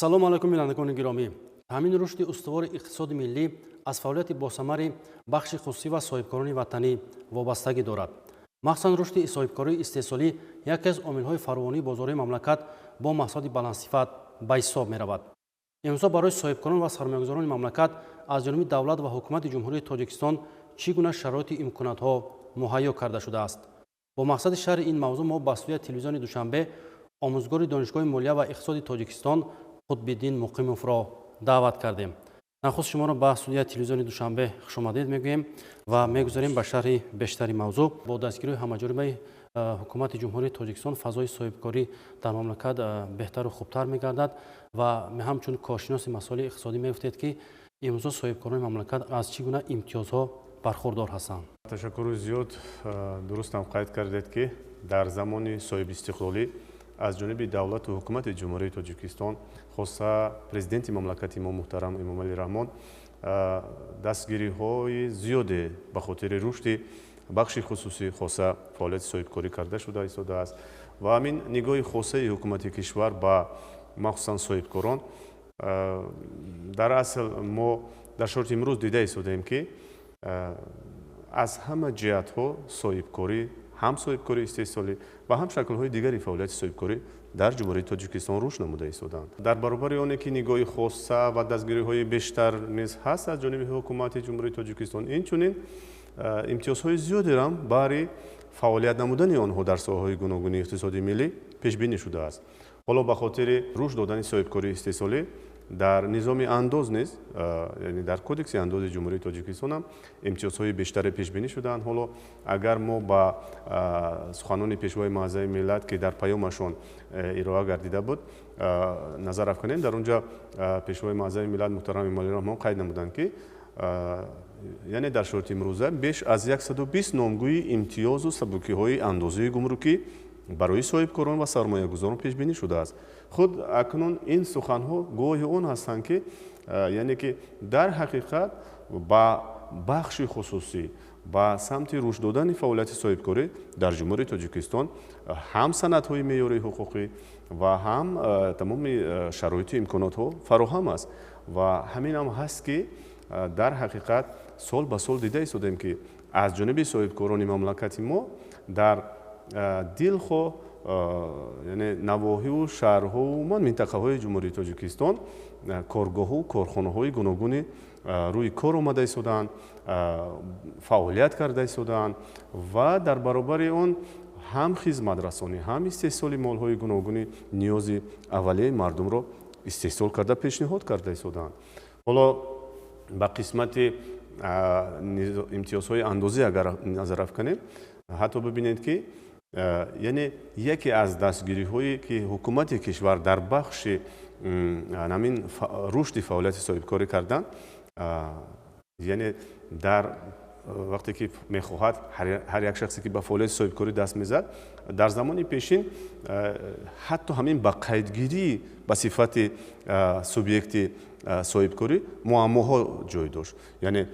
салому алайкум бинандагони гиромӣ. Ҳамин рушди устувори иқтисоди миллӣ аз фаъолияти босамари бахши хусусӣ ва соҳибкорони ватанӣ вобастагӣ дорад. махсусан рушди соҳибкории истеҳсолӣ яке аз омилҳои фаровонии бозории мамлакат бо маҳсулоти баландсифат ба ҳисоб меравад. имрӯза барои соҳибкорон ва сармоягузарони мамлакат аз ҷониби давлат ва ҳукумати ҷумҳурии тоҷикистон чӣ гуна шароити имконатҳо муҳайё карда шудааст? бо мақсади шарҳи ин мавзӯъ мо ба студияи телевизиони Душанбе омӯзгори донишгоҳи молия ва иқтисоди Тоҷикистон Қутбиддин Муқимовро даъват кардем. нахуст шуморо ба студияи телевизиони Душанбе хушомадед мегӯем ва мегузарем ба шарҳи бештари мавзӯъ. бо дастгирии ҳамаҷонибаи ҳукумати ҷумҳурии Тоҷикистон фазои соҳибкорӣ дар мамлакат беҳтару хубтар мегардад ва ҳамчун коршиноси масоили иқтисодӣ мегуфтед ки имрӯза соҳибкорони мамлакат аз чӣ гуна имтиёзҳо бархурдор ҳастанд. ташаккури зиёд. дурустам қайд кардед ки дар замони соҳибистиқлолӣ аз ҷониби давлату ҳукумати ҷумҳурии Тоҷикистон хоса президенти мамлакати мо муҳтарам Эмомали Раҳмон дастгириҳои зиёде ба хотири рушди бахши хусусӣ хоса фаъолияти соҳибкорӣ карда шуда истодааст ва ҳамин нигоҳи хосаи ҳукумати кишвар ба махсусан соҳибкорон дар асл мо дар шароити имрӯз дида истодаем ки аз ҳама ҷиҳатҳо соҳибкорӣ ҳам соҳибкории истеҳсолӣ ва ҳам шаклҳои дигари фаъолияти соҳибкорӣ дар ҷумҳурии Тоҷикистон рушд намуда истоданд. дар баробари оне ки нигоҳи хоса ва дастгириҳои бештар низ ҳаст аз ҷониби ҳукумати ҷумҳурии Тоҷикистон, инчунин имтиёзҳои зиёдерам баҳри фаъолият намудани онҳо дар соҳаҳои гуногуни иқтисоди миллӣ пешбинӣ шудааст. ҳоло ба хотири рушд додани соҳибкории истеҳсолӣ дар низоми андоз низ яъне дар кодекси андози ҷумҳурии Тоҷикистон ҳам имтиёзҳои бештаре пешбинӣ шудаанд. ҳоло агар мо ба суханони пешвои муъаззами миллат ки дар паёмашон ироа гардида буд назар афканем, дар онҷа пешвои муъаззами миллат муҳтарам Эмомали Раҳмон қайд намуданд ки яъне дар шароити имрӯза беш аз 120 номгӯи имтиёзу сабукиҳои андозии гумрукӣ барои соҳибкорон ва сармоягузорон пешбинӣ шудааст. худ акнун ин суханҳо гувоҳи он ҳастанд ки яъне ки дар ҳақиқат ба бахши хусусӣ ба самти рушд додани фаъолияти соҳибкорӣ дар ҷумҳурии Тоҷикистон ҳам санадҳои меъёрии ҳуқуқӣ ва ҳам тамоми шароиту имконотҳо фароҳам аст ва ҳаминам ҳаст ки дар ҳақиқат сол ба сол дида истодаем ки аз ҷониби соҳибкорони мамлакати мо дар дилхо яъне навоҳиву шаҳрҳоу минтақаҳои ҷумҳурии Тоҷикистон коргоҳу корхонаҳои гуногуни рӯи кор омада истодаанд, фаъолият карда истодаанд ва дар баробари он ҳам хизматрасонӣ ҳам истеҳсоли молҳои гуногуни ниёзи аввалияи мардумро истеҳсол карда пешниҳод карда истодаанд. ҳоло ба қисмати имтиёзҳои андозӣ агар назар афканем, ҳатто бибинед ки яъне яке аз дастгириҳое ки ҳукумати кишвар дар бахши ҳамин рушди фаъолияти соҳибкорӣ карданд, яъне дар вақте ки мехоҳад ҳар як шахсе ки ба фаъолияти соҳибкорӣ даст мезад, дар замони пешин ҳатто ҳамин ба қайдгирӣ ба сифати субъекти соҳибкорӣ муаммоҳо ҷой дошт. яъне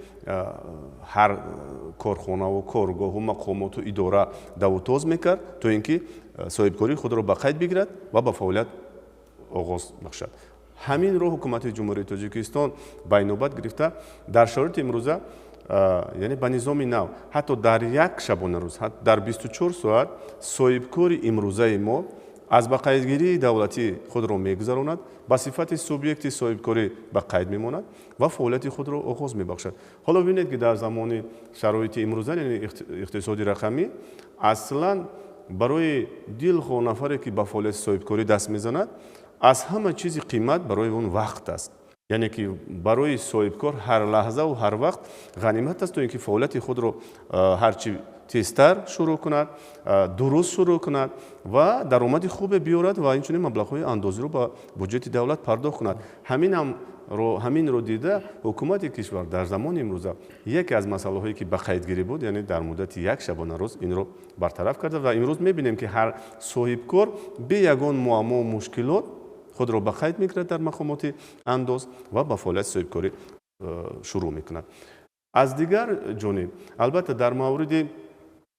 ҳар корхонаву коргоҳу мақомоту идора давутоз мекард то ин ки соҳибкории худро ба қайд бигирад ва ба фаъолият оғоз бахшад. ҳаминро ҳукумати ҷумҳурии Тоҷикистон ба инобат гирифта дар шароити имрӯза яъне ба низоми нав ҳатто дар як шабонарӯз дар 24 соат соҳибкори имрӯзаи мо аз ба қайдгирии давлатӣ худро мегузаронад, ба сифати субъекти соҳибкорӣ ба қайд мемонад ва фаъолияти худро оғоз мебахшад. ҳоло бибинед ки дар замони шароити имрӯза яъне иқтисоди рақамӣ аслан барои дилхо нафаре ки ба фаъолияти соҳибкорӣ даст мезанад, аз ҳама чизи қимат барои он вақт аст. яъне ки барои соҳибкор ҳар лаҳзаву ҳар вақт ғанимат аст то ин ки фаъолияти худро ҳарчи тезтар шурӯъ кунад, дуруст шурӯъ кунад ва даромади хубе биёрад ва инчунин маблағҳои андозиро ба буҷети давлат пардохт кунад. ҳаминро дида ҳукумати кишвар дар замони имрӯза яке аз масъалаҳое ки ба қайдгирӣ буд, яъне дар муддати як шабонарӯз инро бартараф карда ва имрӯз мебинем ки ҳар соҳибкор бе ягон муаммоу мушкилот худро ба қайд мегирад дар мақомоти андоз ва ба фаъолияти соҳибкорӣ шурӯъ мекунад. аз дигар ҷониб албатта дар мавриди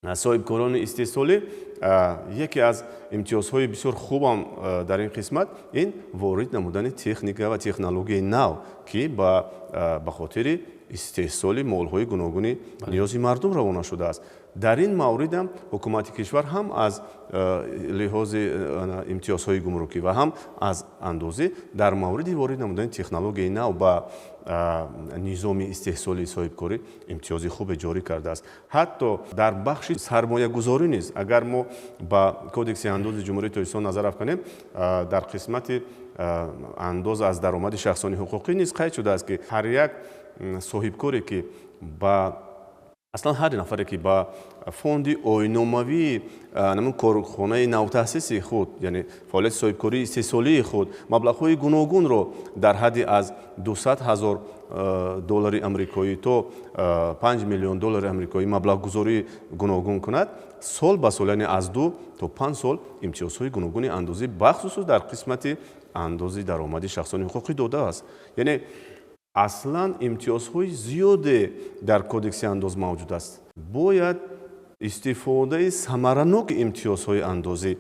соҳибкорони истеҳсолӣ яке аз имтиёзҳои бисёр хубам дар ин қисмат ин ворид намудани техника ва технологияи нав ки ба хотири истеҳсоли молҳои гуногуни ниёзи мардум равона шудааст. дар ин мавридам ҳукумати кишвар ҳам аз лиҳози имтиёзҳои гумрукӣ ва ҳам аз андозӣ дар мавриди ворид намудани технологияи нав ба низоми истеҳсоли соҳибкорӣ имтиёзи хубе ҷорӣ кардааст. ҳатто дар бахши сармоягузорӣ низ агар мо ба кодекси андози ҷумҳурии тоҷикистон назар афканем, дар қисмати андоз аз даромади шахсони ҳуқуқӣ низ қайд шудааст ки ҳар як соҳибкоре ки ба аслан ҳар нафаре ки ба фонди ойномавии корхонаи навтаъсиси худ, яъне фаъолияти соҳибкории истеҳсолии худ маблағҳои гуногунро дар ҳадди аз $200,000 амрикоӣ то $5 миллион амрикоӣ маблағгузории гуногун кунад, сол ба сол, яъне аз 2 то 5 сол имтиёзҳои гуногуни андозӣ бахусус дар қисмати андози даромади шахсони ҳуқуқӣ додааст. Яъне аслан имтиёзҳои зиёде дар кодекси андоз мавҷуд аст. Бояд истифодаи самараноки имтиёзҳои андозӣ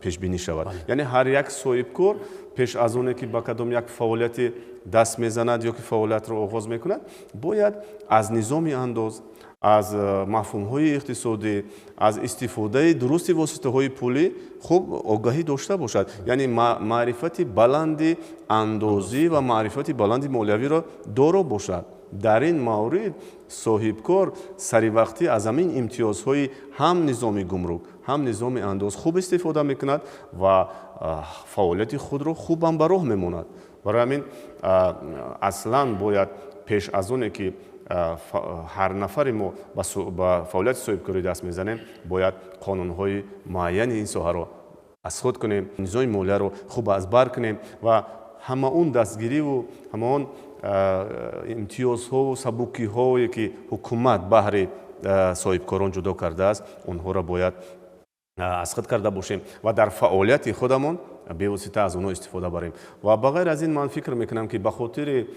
пешбинӣ шавад. Яъне ҳар як соҳибкор пеш аз оне ки ба кадом як фаъолияти даст мезанад ё ки фаъолиятро оғоз мекунад, бояд аз низоми андоз, аз мафҳумҳои иқтисодӣ, аз истифодаи дурусти воситаҳои пулӣ хуб огаҳӣ дошта бошад. Яъне маърифати баланди андозӣ ва маърифати баланди молиявиро доро бошад. дар ин маврид соҳибкор саривақтӣ аз ҳамин имтиёзҳои ҳам низоми гумрук, ҳам низоми андоз хуб истифода мекунад ва фаъолияти худро хубам ба роҳ мемонад. барои ҳамин аслан бояд пеш аз оне ки ҳар нафари мо ба фаъолияти соҳибкорӣ даст мезанем, бояд қонунҳои муайяни ин соҳаро аз худ кунем, низоми молияро хуб аз бар кунем ва ҳама он дастгириву ҳама он имтиёзҳову сабукиҳое ки ҳукумат баҳри соҳибкорон ҷудо кардааст, онҳоро бояд аз худ карда бошем ва дар фаъолияти худамон бевосита аз онҳо истифода барем. ва ба ғайр аз ин ман фикр мекунам ки ба хотири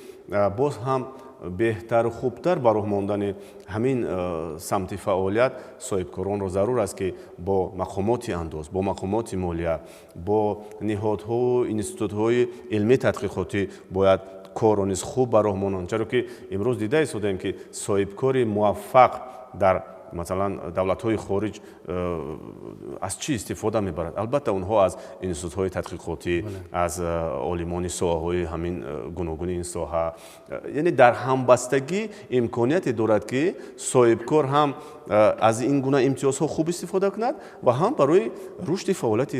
боз ҳам беҳтару хубтар ба роҳ мондани ҳамин самти фаъолият соҳибкоронро зарур аст ки бо мақомоти андоз, бо мақомоти молия, бо ниҳодҳо, институтҳои илмии тадқиқотӣ бояд корро низ хуб ба роҳ монанд. чаро ки имрӯз дида истодаем ки соҳибкори муваффақ дар масалан давлатҳои хориҷ аз чӣ истифода мебарад? Албатта онҳо аз институтҳои тадқиқотӣ, аз олимони соҳаҳои ҳамин гуногуни ин соҳа, яъне дар ҳамбастагӣ имконияте дорад ки соҳибкор ҳам аз ин гуна имтиёзҳо хуб истифода кунад ва ҳам барои рушди фаъолияти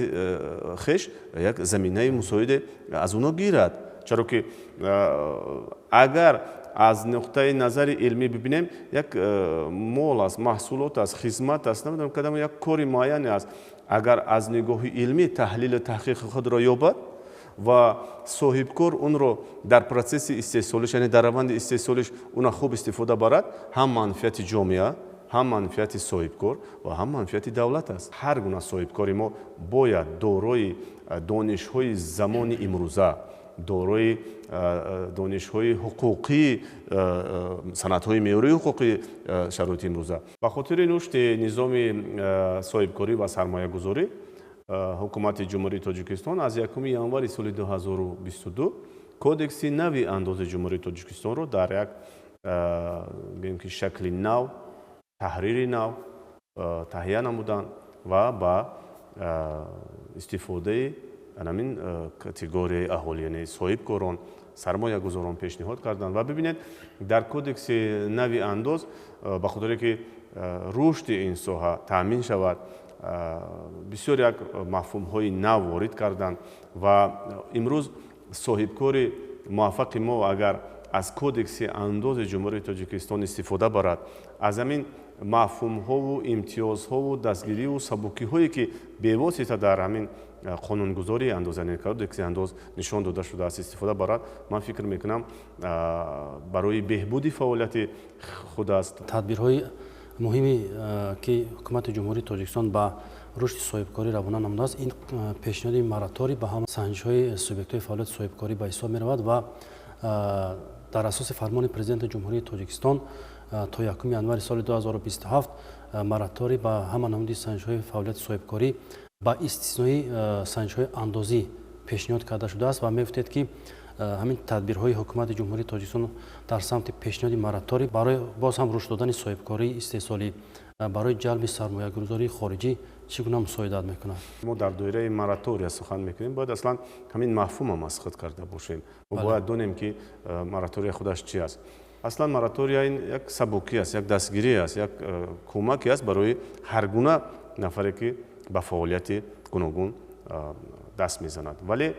хеш як заминаи мусоиде аз онҳо гирад. чаро ки агар аз нуқтаи назари илмӣ бибинем, як мол аст, маҳсулот аст, хизмат аст, намедонам кадом як кори муайяне аст, агар аз нигоҳи илмӣ таҳлили таҳқиқи худро ёбад ва соҳибкор онро дар процесси истеҳсолиш, яъне дар раванди истеҳсолиш уна хуб истифода барад, ҳам манфиати ҷомеа, ҳам манфиати соҳибкор ва ҳам манфиати давлат аст. ҳар гуна соҳибкори мо бояд дорои донишҳои замони имрӯза, дорои донишҳои ҳуқуқии санъатҳои меъёрии ҳуқуқии шароити имрӯза. ба хотири рушди низоми соҳибкорӣ ва сармоягузорӣ, ҳукумати ҷумҳурии тоҷикистон аз 1 январи соли 2022 кодекси нави андози ҷумҳурии тоҷикистонро дар як гӯем ки шакли нав, таҳрири нав таҳия намуданд ва ба истифодаи ҳамин категорияи аҳолӣ, яъне соҳибкорон, сармоягузорон пешниҳод карданд. ва бибинед дар кодекси нави андоз ба хотире ки рушди ин соҳа таъмин шавад, бисёр як мафҳумҳои нав ворид карданд ва имрӯз соҳибкори муваффақи мо агар аз кодекси андози ҷумҳурии тоҷикистон истифода барад, аз ҳамин мафҳумҳову имтиёзҳову дастгириву сабукиҳое ки бевосита дар ҳамин қонунгузории андоз, яъне кодекси андоз нишон дода шудааст, истифода барад, ман фикр мекунам барои беҳбуди фаъолияти худ аст. тадбирҳои муҳиме ки ҳукумати ҷумҳурии тоҷикистон ба рушди соҳибкорӣ равона намудааст, ин пешниҳоди мораторӣ ба ҳама санҷишҳои субъектҳои фаъолияти соҳибкорӣ ба ҳисоб меравад ва дар асоси фармони президенти ҷумҳурии тоҷикистон то 1 январи соли 2027 мораторий ба ҳама намуди санҷишҳои фаъолияти соҳибкорӣ ба истиснои санҷишҳои андозӣ пешниҳод карда шудааст ва мегуфтед ки ҳамин тадбирҳои ҳукумати ҷумҳурии тоҷикистон дар самти пешниҳоди мораторий барои боз ҳам рушд додани соҳибкории истеҳсолӣ барои ҷалби сармоягузории хориҷӣ чӣ гуна мусоидат мекунад? мо дар доираи моратория сухан мекунем, бояд аслан ҳамин мафҳумро масхуд карда бошем. Мо бояд донем ки моратория худаш чӣ аст. аслан моратория ин як сабукӣ аст, як дастгирӣ аст, як кӯмаке аст барои ҳар гуна нафаре ки ба фаъолияти гуногун даст мезанад. Вале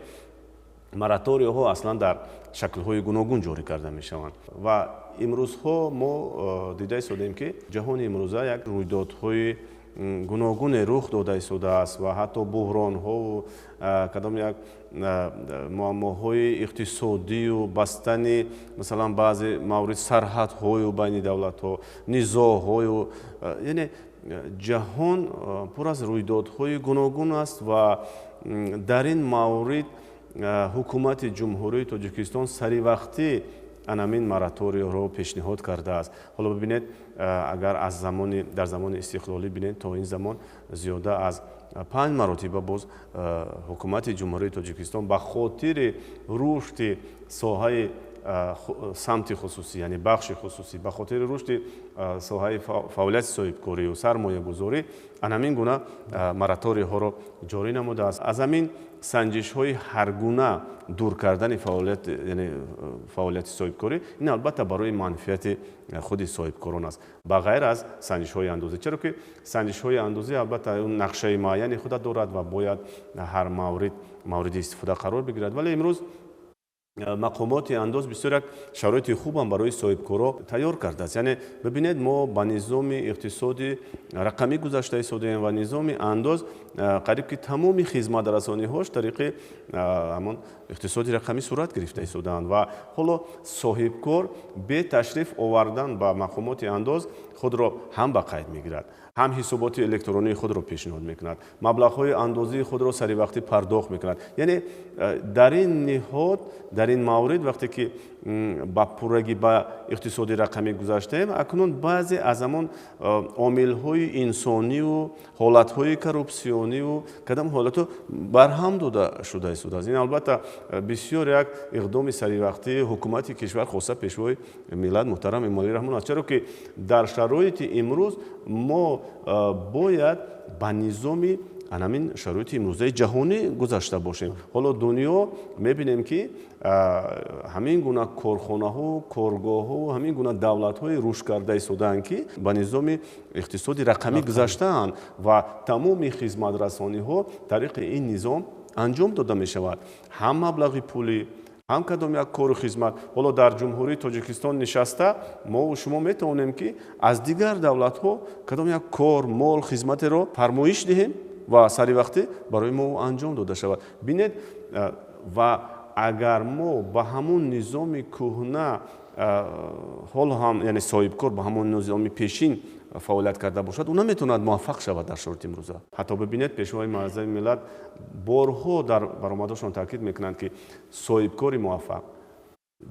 мораторияҳо аслан дар шаклҳои гуногун ҷорӣ карда мешаванд ва имрӯзҳо мо дида истодем ки ҷаҳони имрӯза як рӯйдодҳои гуногуне рух дода истодааст ва ҳатто буҳронҳову кадом як муаммоҳои иқтисодию бастани масалан баъзе маврид сарҳадҳою байни давлатҳо, низоъҳою, яъне ҷаҳон пур аз рӯйдодҳои гуногун аст ва дар ин маврид ҳукумати ҷумҳурии тоҷикистон саривақтӣ анамин мораторияро пешниҳод кардааст. ҳоло бибинед агар дар замони истиқлолӣ бинед то ин замон зиёда аз 5 маротиба боз ҳукумати ҷумҳурии тоҷикистон ба хотири рушди соҳаи самти хусусӣ, яъне бахши хусусӣ, ба хотири рушди соҳаи фаъолияти соҳибкорию сармоягузорӣ анамин гуна мораторияҳоро ҷорӣ намудааст. аз ҳамин санҷишҳои ҳаргуна дур кардани фаъолияти соҳибкорӣ ин албатта барои манфиати худи соҳибкорон аст, ба ғайр аз санҷишҳои андозӣ, чаро ки санҷишҳои андозӣ албатта нақшаи муайяне худа дорад ва бояд ҳар мавриди истифода қарор бигирад. Вале имрӯз мақомоти андоз бисёр як шароити хубам барои соҳибкоро тайёр кардааст. Яъне бибинед мо ба низоми иқтисоди рақамӣ гузашта истодем ва низоми андоз қариб ки тамоми хизматрасониҳош тариқи ҳамон иқтисоди рақамӣ сурат гирифта истодаанд ва ҳоло соҳибкор бе ташриф овардан ба мақомоти андоз худро ҳам ба қайд мегирад, ҳам ҳисоботи электронии худро пешниҳод мекунад, маблағҳои андозии худро саривақтӣ пардохт мекунад. Яъне дар ин ниҳод, дар ин маврид вақте ки ба пуррагӣ ба иқтисоди рақамӣ гузаштаем, акнун баъзе аз ҳамон омилҳои инсониву ҳолатҳои коррупсиониву кадом ҳолатҳо барҳам дода шуда истодааст. Ин албатта бисёр як иқдоми саривақтии ҳукумати кишвар хоса пешвои миллат муҳтарам Эмомалӣ Раҳмон аст, чаро ки дар шароити имрӯз мо бояд ба низоми анамин шароити имрӯзаи ҷаҳонӣ гузашта бошем. ҳоло дунё мебинем ки ҳамин гуна корхонаҳо, коргоҳҳо, ҳамин гуна давлатҳои рушд карда истодаанд ки ба низоми иқтисоди рақамӣ гузаштаанд ва тамоми хизматрасониҳо тариқи ин низом анҷом дода мешавад. ҳам маблағи пулӣ, ҳам кадом як кору хизмат. ҳоло дар ҷумҳурии тоҷикистон нишаста мо шумо метавонем ки аз дигар давлатҳо кадом як кор, мол, хизматеро фармоиш диҳем ва саривақтӣ барои мо анҷом дода шавад. Бинед ва агар мо ба ҳамон низоми кӯҳна ҳол ҳам яъне соҳибкор ба ҳамон низоми пешин фаъолият карда бошад, ӯ наметавонад муваффақ шавад дар шароити имрӯза. ҳатто бибинед пешвои муаззами миллат борҳо дар баромадашон таъкид мекунанд ки соҳибкори муваффақ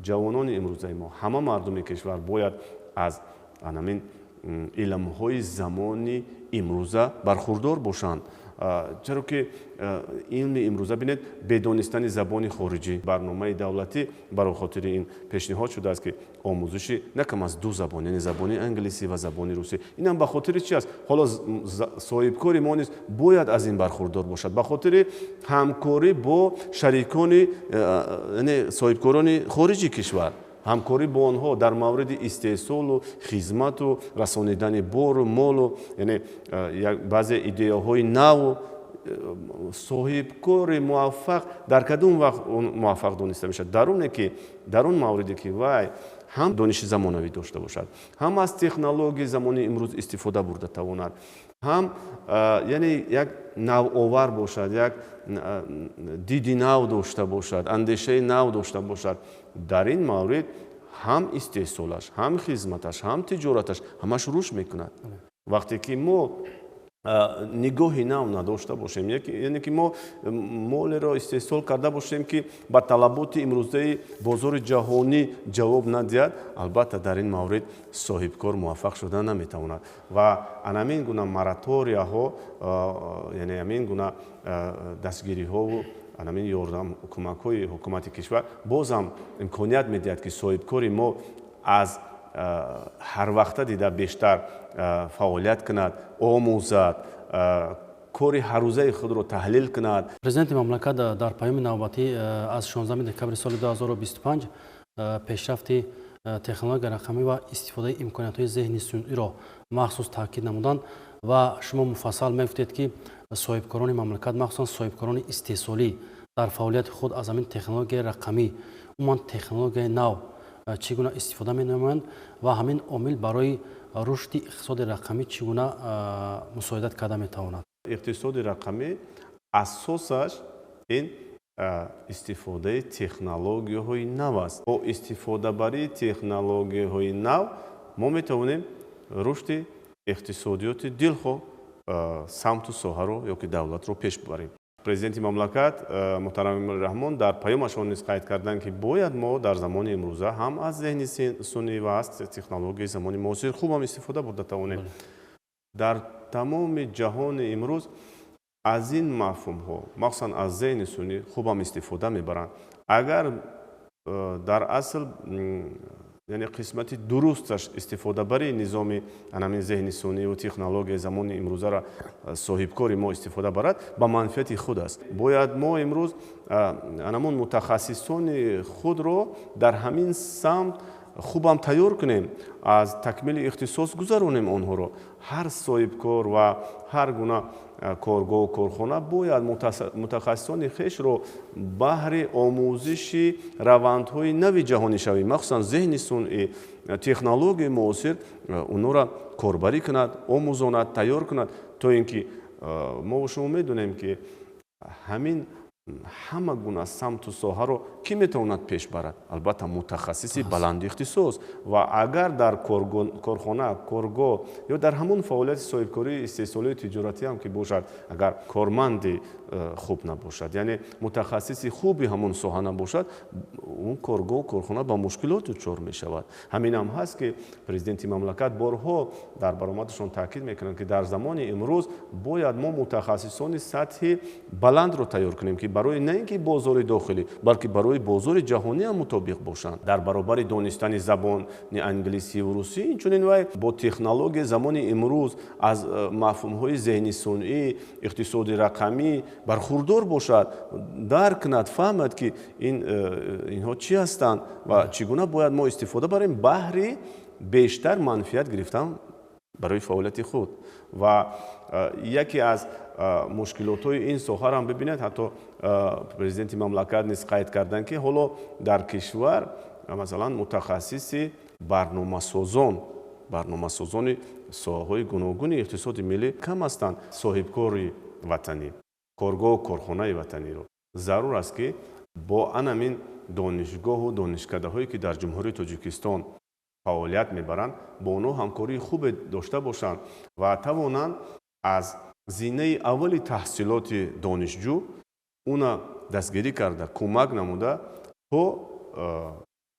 ҷавонони имрӯзаи мо, ҳама мардуми кишвар бояд аз анамин илмҳои замони имрӯза бархурдор бошанд. чаро ки илми имрӯза бинед бедонистани забони хориҷӣ барномаи давлатӣ барои хотири ин пешниҳод шудааст ки омӯзиши на кам аз 2 забон, яъне забони англисӣ ва забони русӣ. Инам ба хотири чи аст? ҳоло соҳибкори мо низ бояд аз ин бархурдор бошад, ба хотири ҳамкорӣ бо шарикони яъне соҳибкорони хориҷи кишвар, ҳамкорӣ бо онҳо дар мавриди истеҳсолу хизмату расонидани бору молу, яъне баъзе идеяҳои наву соҳибкори муваффақ дар кадом вақт муваффақ дониста мешавад? дар он мавриде ки вай ҳам дониши замонавӣ дошта бошад, ҳам аз технологияи замони имрӯз истифода бурда тавонад, ҳам яъне як навовар бошад, як диди нав дошта бошад, андешаи нав дошта бошад. дар ин маврид ҳам истеҳсолаш, ҳам хизматаш, ҳам тиҷораташ ҳамаш рушд мекунад. вақте ки мо нигоҳи нав надошта бошем, яъне ки мо молеро истеҳсол карда бошем ки ба талаботи имрӯзаи бозори ҷаҳонӣ ҷавоб надиҳад, албатта дар ин маврид соҳибкор муваффақ шуда наметавонад ва анамин гуна мораторияҳо, яъне амин гуна дастгириҳову анамин ёрдам кӯмакҳои ҳукумати кишвар бозам имконият медиҳад ки соҳибкори мо аз ҳарвақта дида бештар фаъолият кунад, омӯзад, кори ҳаррӯзаи худро таҳлил кунад. Президенти мамлакат дар паёми навбатӣ аз 16 декабри соли 2025 пешрафти технологияи рақамӣ ва истифодаи имкониятҳои зеҳни сунъиро махсус таъкид намуданд ва шумо муфассал мегуфтед ки соҳибкорони мамлакат махсусан соҳибкорони истеҳсолӣ дар фаъолияти худ аз ҳамин технологияи рақамӣ, умуман технологияи нав чӣ гуна истифода менамоянд ва ҳамин омил барои рушди иқтисоди рақамӣ чӣ гуна мусоидат карда метавонад? иқтисоди рақамӣ асосаш ин истифодаи технологияҳои нав аст. Бо истифодабарии технологияҳои нав мо метавонем рушди иқтисодиёти дилхоҳ самту соҳаро ёки давлатро пеш бибарем. Президенти мамлакат муҳтарам Эмомали Раҳмон дар паёмашон низ қайд карданд ки бояд мо дар замони имрӯза ҳам аз зеҳни сунъӣ ва аз технологияи замони муосир хубам истифода бурда тавонем. Дар тамоми ҷаҳони имрӯз аз ин мафҳумҳо, махсусан аз зеҳни сунъӣ хубам истифода мебаранд. Агар дар асл яъне қисмати дурусташ истифодабарии низоми анамин зеҳни сунъиву технологияи замони имрӯзара соҳибкори мо истифода барад, ба манфиати худ аст. Бояд мо имрӯз анамон мутахассисони худро дар ҳамин самт хубам тайёр кунем, аз такмили ихтисос гузаронем онҳоро. Ҳар соҳибкор ва ҳар гуна коргоҳу корхона бояд мутахассисони хешро баҳри омӯзиши равандҳои нави ҷаҳонишавӣ, махсусан зеҳни сунъӣ, технологияи муосир, онҳоро корбарӣ кунад, омӯзонад, тайёр кунад, то ин ки мо шумо медонем ки ҳамин ҳама гуна самту соҳаро кӣ метавонад пеш барад? Албатта мутахассиси баланди ихтисос. Ва агар дар корхона, коргоҳ ё дар ҳамон фаъолияти соҳибкории истеҳсолию тиҷоратӣ ҳам ки бошад, агар корманди хуб набошад, яъне мутахассиси хуби ҳамон соҳа набошад, он коргоҳ, корхона ба мушкилот дучор мешавад. Ҳамин ҳам ҳаст ки президенти мамлакат борҳо дар баромадашон таъкид мекунанд ки дар замони имрӯз бояд мо мутахассисони сатҳи баландро тайёр кунем ки барои на ин ки бозори дохилӣ, балки барои бозори ҷаҳонӣ ҳам мутобиқ бошанд. Дар баробари донистани забони англисиву русӣ, инчунин вай бо технологияи замони имрӯз аз мафҳумҳои зеҳни сунъӣ, иқтисоди рақамӣ бархурдор бошад, дарк кунад, фаҳмад ки инҳо чӣ ҳастанд ва чӣ гуна бояд мо истифода барем баҳри бештар манфиат гирифтан барои фаъолияти худ. Ва яке аз мушкилотҳои ин соҳаро ҳам бибинед, ҳатто президенти мамлакат низ қайд карданд ки ҳоло дар кишвар масалан мутахассиси барномасозони соҳаҳои гуногуни иқтисоди миллӣ кам ҳастанд. Соҳибкори ватанӣ, коргоҳу корхонаи ватаниро зарур аст ки бо анамин донишгоҳу донишкадаҳое ки дар ҷумҳурии Тоҷикистон фаъолият мебаранд, бо онҳо ҳамкории хубе дошта бошанд ва тавонанд аз зинаи аввали таҳсилоти донишҷӯ уна дастгирӣ карда, кӯмак намуда то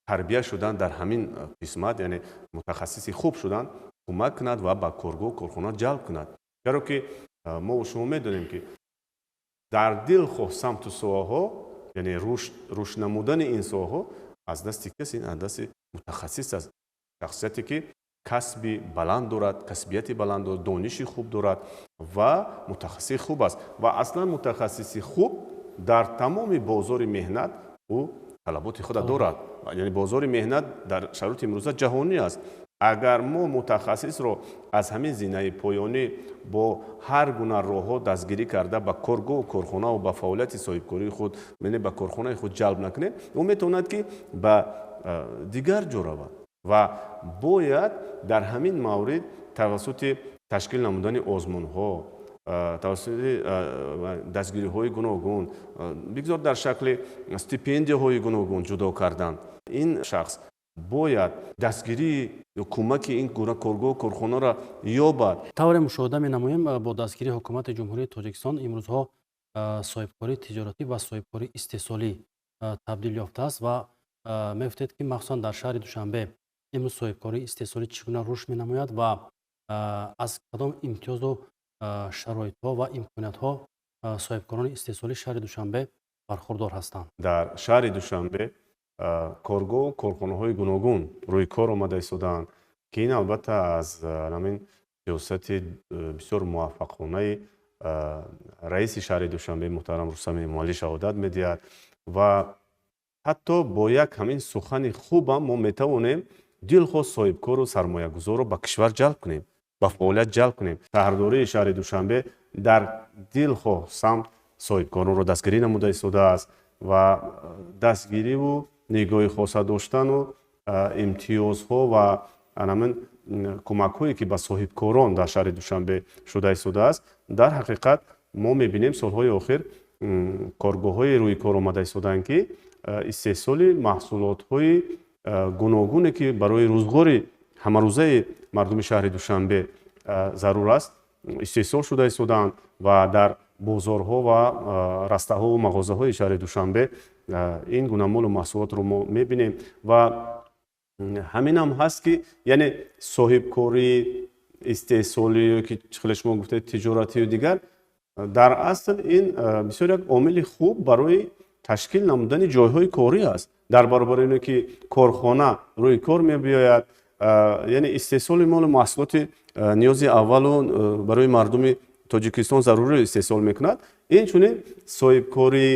тарбия шудан дар ҳамин қисмат, яъне мутахассиси хуб шудан кӯмак кунад ва ба коргоҳу корхона ҷалб кунад. Чаро ки мо шумо медонем ки дар дилхоҳ самту соҳаҳо, яъне рушд намудани ин соҳаҳо аз дасти касе, аз дасти мутахассис аст. Шахсияте ки касби баланд дорад, касбияти баланд дорад, дониши хуб дорад ва мутахассиси хуб аст. Ва аслан мутахассиси хуб дар тамоми бозори меҳнат ӯ талаботи худа дорад. Яъне бозори меҳнат дар шароити имрӯза ҷаҳонӣ аст. Агар мо мутахассисро аз ҳамин зинаи поёнӣ бо ҳар гуна роҳҳо дастгирӣ карда ба коргоҳу корхонаву ба фаъолияти соҳибкории худ, ба корхонаи худ ҷалб накунем, ӯ метавонад ки ба дигар ҷо равад. Ва бояд дар ҳамин маврид тавассути ташкил намудани озмунҳо, тавассути дастгириҳои гуногун, бигзор дар шакли стипендияҳои гуногун ҷудо кардан, ин шахс бояд дастгирии ё кӯмаки ин гуна коргоҳу корхонаро ёбад. тавре мушоҳида менамоем бо дастгирии ҳукумати ҷумҳурии тоҷикистон имрӯзҳо соҳибкории тиҷоратӣ ба соҳибкории истеҳсолӣ табдил ёфтааст ва мегуфтед ки махсусан дар шаҳри Душанбе имрӯз соҳибкории истеҳсолӣ чӣ гуна рушд менамояд ва аз кадом имтиёзу шароитҳо ва имкониятҳо соҳибкорони истеҳсолии шаҳри Душанбе бархурдор ҳастанд. Дар шаҳри Душанбе коргоҳу корхонаҳои гуногун рӯи кор омада истодаанд, ки ин албатта аз ҳамин сиёсати бисёр муваффақонаи раиси шаҳри Душанбе муҳтарам Рустам Эмомалӣ шаҳодат медиҳад ва ҳатто бо як ҳамин сухани хубам мо метавонем дилхоҳ соҳибкору сармоягузорро ба кишвар ҷалб кунем, ба фаъолият ҷалб кунем. Шаҳрдории шаҳри Душанбе дар дилхоҳ самт соҳибкоронро дастгирӣ намуда истодааст ва дастгириву нигоҳи хоса доштану имтиёзҳо ва ҳамин кӯмакҳое ки ба соҳибкорон дар шаҳри Душанбе шуда истодааст, дар ҳақиқат мо мебинем солҳои охир коргоҳҳои рӯи кор омада истодаанд, ки истеҳсоли маҳсулотҳои гуногуне ки барои рӯзгори ҳамарӯзаи мардуми шаҳри Душанбе зарур аст, истеҳсол шуда истодаанд ва дар бозорҳо ва растаҳову мағозаҳои шаҳри Душанбе ин гуна молу маҳсулотро мо мебинем ва ҳаминам ҳаст, ки яъне соҳибкории истеҳсолию ки чӣ хеле шумо гуфтед тиҷоратию дигар, дар асл ин бисёр як омили хуб барои ташкил намудани ҷойҳои корӣ аст. Дар баробари оне ки корхона рӯи кор мебиёяд, яъне истеҳсоли молу маҳсулоти ниёзи аввалу барои мардуми Тоҷикистон заруриро истеҳсол мекунад, инчунин соҳибкории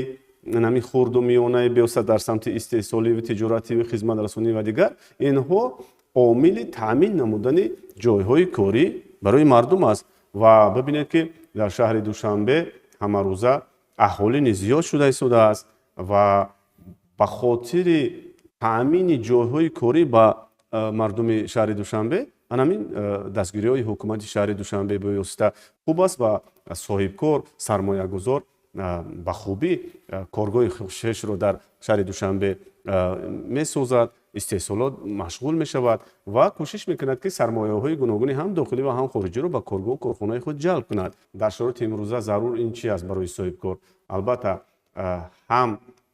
ҳамин хурду миёнаи беосад дар самти истеҳсоливу тиҷоративу хизматрасонӣ ва дигар, инҳо омили таъмин намудани ҷойҳои корӣ барои мардум аст. Ва бибинед, ки дар шаҳри Душанбе ҳамарӯза аҳолини зиёд шуда истодааст ва ба хотири таъмини ҷойҳои корӣ ба мардуми шаҳри Душанбе ҳамин дастгириҳои ҳукумати шаҳри Душанбе бевосита хуб аст ва соҳибкор сармоягузор ба хубӣ коргоҳи хушешро дар шаҳри Душанбе месозад, истеҳсолот машғул мешавад ва кӯшиш мекунад, ки сармояҳои гуногуни ҳам дохилӣ ва ҳам хориҷиро ба коргоҳу корхонаи худ ҷалб кунад. Дар шароити имрӯза зарур ин чӣ аст барои соҳибкор? Албатта ҳам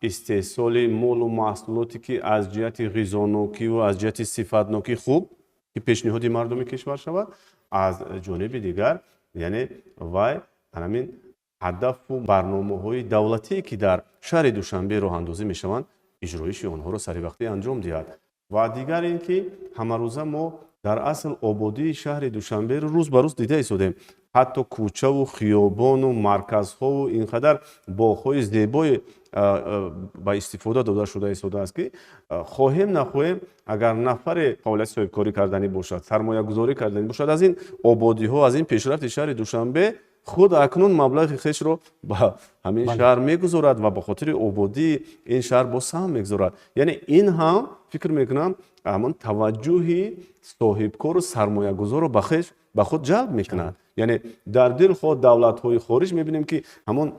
истеҳсоли молу маҳсулоте ки аз ҷиҳати ғизонокиву аз ҷиҳати сифатнокӣ хуб ки пешниҳоди мардуми кишвар шавад, аз ҷониби дигар яъне вай ҳамин ҳадафу барномаҳои давлатие ки дар шаҳри Душанбе роҳандозӣ мешаванд, иҷроиши онҳоро саривақтӣ анҷом диҳад. Ва дигар ин ки ҳамарӯза мо дар асл ободии шаҳри Душанберо рӯз ба рӯз дида истодем. ҳатто кӯчаву хиёбону марказҳову ин қадар боғҳои зебое ба истифода дода шуда истодааст, ки хоҳем нахоҳем агар нафаре фаъолияти соҳибкорӣ карданӣ бошад, сармоягузорӣ карданӣ бошад, аз ин ободиҳо, аз ин пешрафти шаҳри Душанбе худ акнун маблағи хешро ба ҳамин шаҳр мегузорад ва ба хотири ободии ин шаҳр бо саҳм мегузорад. Яъне ин ҳам фикр мекунам ҳамон таваҷҷӯҳи соҳибкору сармоягузорро ба худ ҷалб мекунад. Яъне дар дил хоҳ давлатҳои хориҷ мебинем, ки ҳамон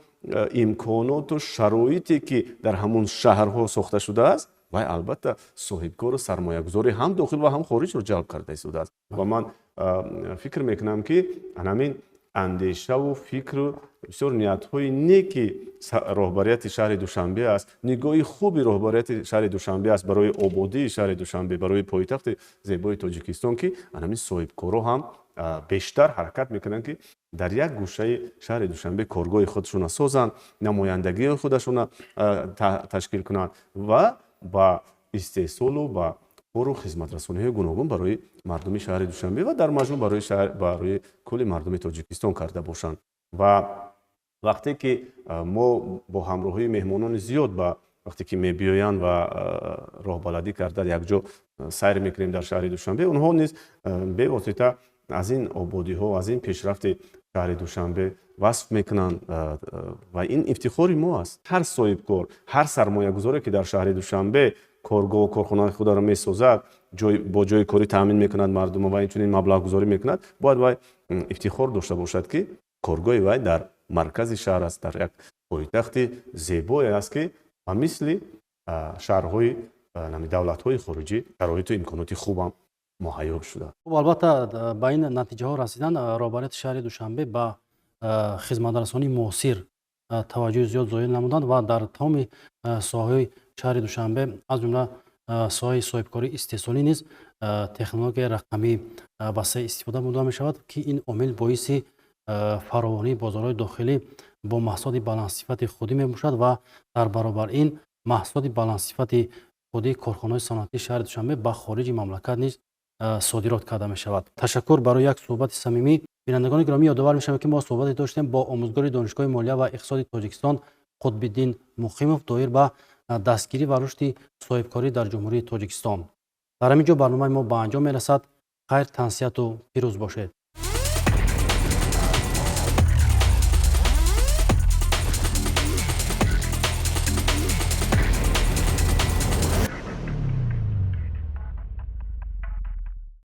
имконоту шароите ки дар ҳамон шаҳрҳо сохта шудааст, вай албатта соҳибкору сармоягузори ҳам дохил ва ҳам хориҷро ҷалб карда истодааст. Ва ман фикр мекунам, ки ҳамин андешаву фикру бисёр ниятҳои неки роҳбарияти шаҳри Душанбе аст, нигоҳи хуби роҳбарияти шаҳри Душанбе аст барои ободии шаҳри Душанбе, барои пойтахти зебои Тоҷикистон, ки ҳамин соҳибкорро ҳам бештар ҳаракат мекунанд, ки дар як гӯшаи шаҳри Душанбе коргоҳи худшона созанд, намояндагии худашона ташкил кунанд ва ба истеҳсолу ба кору хизматрасониҳои гуногун барои мардуми шаҳри Душанбе ва дар маҷмӯъ барои кулли мардуми Тоҷикистон карда бошанд. Ва вақте ки мо бо ҳамроҳии меҳмонони зиёд ба вақте ки мебиёянд ва роҳбаладӣ карда якҷо сайр мекунем дар шаҳри Душанбе, онҳо низ бевосита аз ин ободиҳо, аз ин пешрафти шаҳри Душанбе васф мекунанд ва ин ифтихори мо аст. Ҳар соҳибкор, ҳар сармоягузоре ки дар шаҳри Душанбе коргоҳу корхонаи худро месозад, бо ҷойи корӣ таъмин мекунад мардумо ва инчунин маблағгузорӣ мекунад, бояд вай ифтихор дошта бошад, ки коргоҳи вай дар маркази шаҳр аст, дар як пойтахти зебое аст, ки ба мисли шаҳрҳои давлатҳои хориҷӣ шароиту имконоти хубам муҳайё шуда. خب البته با این نتیجه ها رسیدن رهبریت شهر دوشنبه به خدمترسانی موثر توجه زیاد ظاهر نمودند و در تمام ساحه‌های شهر دوشنبه از جمله ساحه صاحبکاری استحصالی نیز تکنولوژی رقمی وسیع استفاده بوده می شود که این عامل باعث فراوانی بازارهای داخلی با محصولات بلندصفت خودی می باشد و در برابر این محصولات بلندصفت خودی کارخانه‌های صنعتی شهر دوشنبه به خارج مملکت نیز صادرات کرده می شود. تشکر. برای یک صحبت صمیمی بینندگان گرامی یادآور می‌شوم که ما صحبت داشتیم با آموزگار دانشگاه مالیه و اقتصاد تاجیکستان قطب‌الدین مقیموف دایر به دستگیری و رشد صاحبکاری در جمهوری تاجیکستان. در همین جا برنامه ما به انجام می‌رسد. خیر، تنصیحات و پیروز باشید.